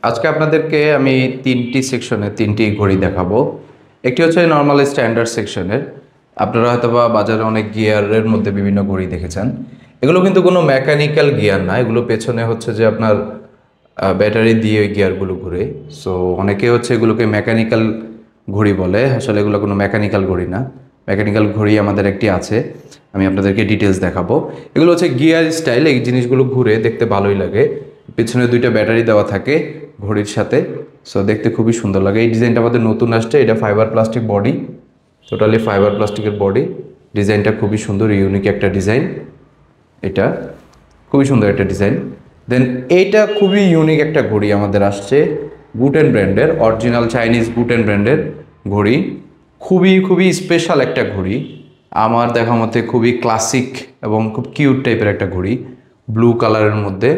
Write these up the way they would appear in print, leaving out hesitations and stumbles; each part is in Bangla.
আজকে আপনাদেরকে আমি তিনটি সেকশনে তিনটি ঘড়ি দেখাবো। একটি হচ্ছে নর্মাল স্ট্যান্ডার্ড সেকশনের। আপনারা হয়তোবা বাজারে অনেক গিয়ারের মধ্যে বিভিন্ন ঘড়ি দেখেছেন। এগুলো কিন্তু কোনো মেকানিক্যাল গিয়ার না, এগুলো পেছনে হচ্ছে যে আপনার ব্যাটারি দিয়ে ওই গিয়ারগুলো ঘুরে। সো অনেকে হচ্ছে এগুলোকে মেকানিক্যাল ঘড়ি বলে, আসলে এগুলো কোনো মেকানিক্যাল ঘড়ি না। মেকানিক্যাল ঘড়ি আমাদের একটি আছে, আমি আপনাদেরকে ডিটেলস দেখাবো। এগুলো হচ্ছে গিয়ার স্টাইল, এই জিনিসগুলো ঘুরে দেখতে ভালোই লাগে। পেছনে দুইটা ব্যাটারি দেওয়া থাকে ঘড়ির সাথে, সো দেখতে খুবই সুন্দর লাগে। এই ডিজাইনটা আমাদের নতুন আসছে, এটা fibre plastic body, totally fibre প্লাস্টিকের বডি। ডিজাইনটা খুবই সুন্দর, ইউনিক একটা ডিজাইন। এটা খুবই সুন্দর একটা ডিজাইন। দেন এইটা খুবই ইউনিক একটা ঘড়ি আমাদের আসছে, গুটেন ব্র্যান্ডের, অরিজিনাল চাইনিজ গুটেন ব্র্যান্ডের ঘড়ি। খুবই খুবই স্পেশাল একটা ঘড়ি, আমার দেখা মতে খুবই ক্লাসিক এবং খুব কিউট টাইপের একটা ঘড়ি, ব্লু কালারের মধ্যে।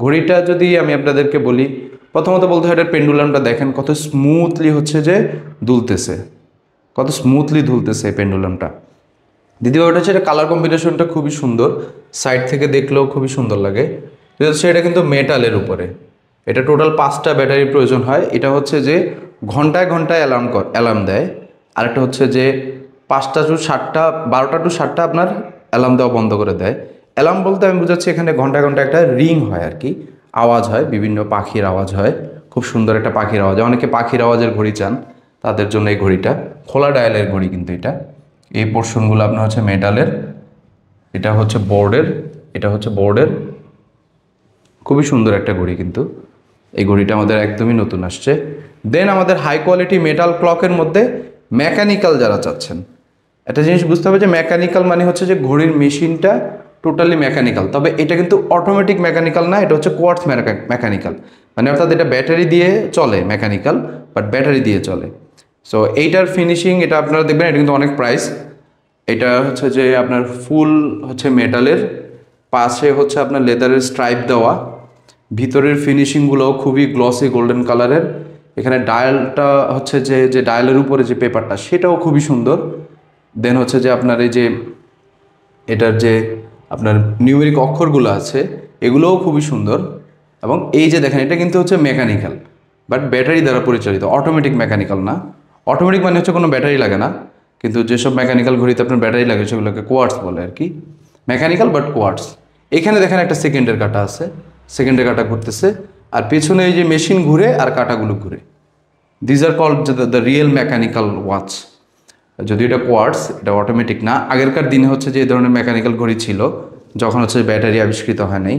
ঘড়িটা যদি আমি আপনাদেরকে বলি, প্রথমত বলতে হয় এটার পেন্ডুলামটা দেখেন কত স্মুথলি হচ্ছে যে দুলতেছে, কত স্মুথলি দুলতেছে এই পেন্ডুলামটা। দ্বিতীয় ব্যাপারটা হচ্ছে এটা কালার কম্বিনেশনটা খুবই সুন্দর, সাইড থেকে দেখলেও খুবই সুন্দর লাগে। হচ্ছে এটা কিন্তু মেটালের উপরে, এটা টোটাল 5টা ব্যাটারির প্রয়োজন হয়। এটা হচ্ছে যে ঘন্টায় ঘন্টায় অ্যালার্ম দেয়। আরেকটা হচ্ছে যে 5টা টু 7টা, 12টা টু 7টা আপনার অ্যালার্ম দেওয়া বন্ধ করে দেয়। অ্যালার্ম বলতে আমি বুঝাচ্ছি এখানে ঘন্টায় ঘন্টায় একটা রিং হয় আর কি, আওয়াজ হয়, বিভিন্ন পাখির আওয়াজ হয়, খুব সুন্দর একটা পাখির আওয়াজ। অনেকে পাখির আওয়াজের ঘড়ি চান, তাদের জন্য এই ঘড়িটা। খোলা ডায়ালের ঘড়ি কিন্তু এটা, এই পোর্শনগুলো আপনার হচ্ছে মেটালের, এটা হচ্ছে বোর্ডের, এটা হচ্ছে বোর্ডের। খুবই সুন্দর একটা ঘড়ি কিন্তু এই ঘড়িটা আমাদের একদমই নতুন আসছে। দেন আমাদের হাই কোয়ালিটি মেটাল ক্লকের মধ্যে মেকানিক্যাল যারা চাচ্ছেন, একটা জিনিস বুঝতে হবে যে মেকানিক্যাল মানে হচ্ছে যে ঘড়ির মেশিনটা টোটালি মেকানিক্যাল, তবে এটা কিন্তু অটোমেটিক মেকানিক্যাল না, এটা হচ্ছে কোয়ার্টজ মেকানিক্যাল। মানে অর্থাৎ এটা ব্যাটারি দিয়ে চলে, মেকানিক্যাল বাট ব্যাটারি দিয়ে চলে। সো এইটার ফিনিশিং, এটা আপনারা দেখবেন, এটা কিন্তু অনেক প্রাইস। এটা হচ্ছে যে আপনার ফুল হচ্ছে মেটালের, পাশে হচ্ছে আপনার লেদারের স্ট্রাইপ দেওয়া, ভিতরের ফিনিশিংগুলোও খুবই গ্লসি গোল্ডেন কালারের। এখানে ডায়ালটা হচ্ছে যে ডায়ালের উপরে যে পেপারটা সেটাও খুবই সুন্দর। দেন হচ্ছে যে আপনার এই যে এটার যে আপনার নিউমেরিক অক্ষরগুলো আছে এগুলোও খুবই সুন্দর। এবং এই যে দেখেন, এটা কিন্তু হচ্ছে মেকানিক্যাল বাট ব্যাটারি দ্বারা পরিচালিত, অটোমেটিক মেকানিক্যাল না। অটোমেটিক মানে হচ্ছে কোনো ব্যাটারি লাগে না, কিন্তু যেসব মেকানিক্যাল ঘড়িতে আপনার ব্যাটারি লাগে সেগুলোকে কোয়ার্টস বলে আর কি, মেকানিক্যাল বাট কোয়ার্টস। এখানে দেখেন একটা সেকেন্ডের কাঁটা আছে, সেকেন্ডের কাঁটা ঘুরতেছে, আর পেছনে এই যে মেশিন ঘুরে আর কাঁটাগুলো ঘুরে। These are called the real mechanical watch. যদি এটা কোয়ার্টস, এটা অটোমেটিক না। আগেরকার দিনে হচ্ছে যে এই ধরনের মেকানিক্যাল ঘড়ি ছিল যখন হচ্ছে ব্যাটারি আবিষ্কৃত হয় নাই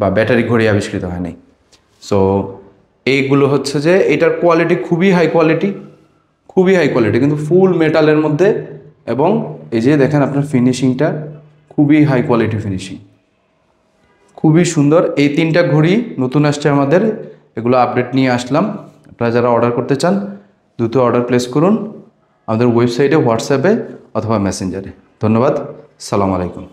বা ব্যাটারি ঘড়ি আবিষ্কৃত হয় নাই। সো এইগুলো হচ্ছে যে এটার কোয়ালিটি খুবই হাই কোয়ালিটি, খুবই হাই কোয়ালিটি কিন্তু ফুল মেটালের মধ্যে। এবং এই যে দেখেন আপনার ফিনিশিংটা খুবই হাই কোয়ালিটি ফিনিশিং, খুবই সুন্দর। এই 3টা ঘড়ি নতুন আসছে আমাদের, এগুলো আপডেট নিয়ে আসলাম। আপনারা যারা অর্ডার করতে চান দ্রুত অর্ডার প্লেস করুন আমাদের ওয়েবসাইটে, হোয়াটসঅ্যাপে অথবা মেসেঞ্জারে। ধন্যবাদ, সালাম আলাইকুম।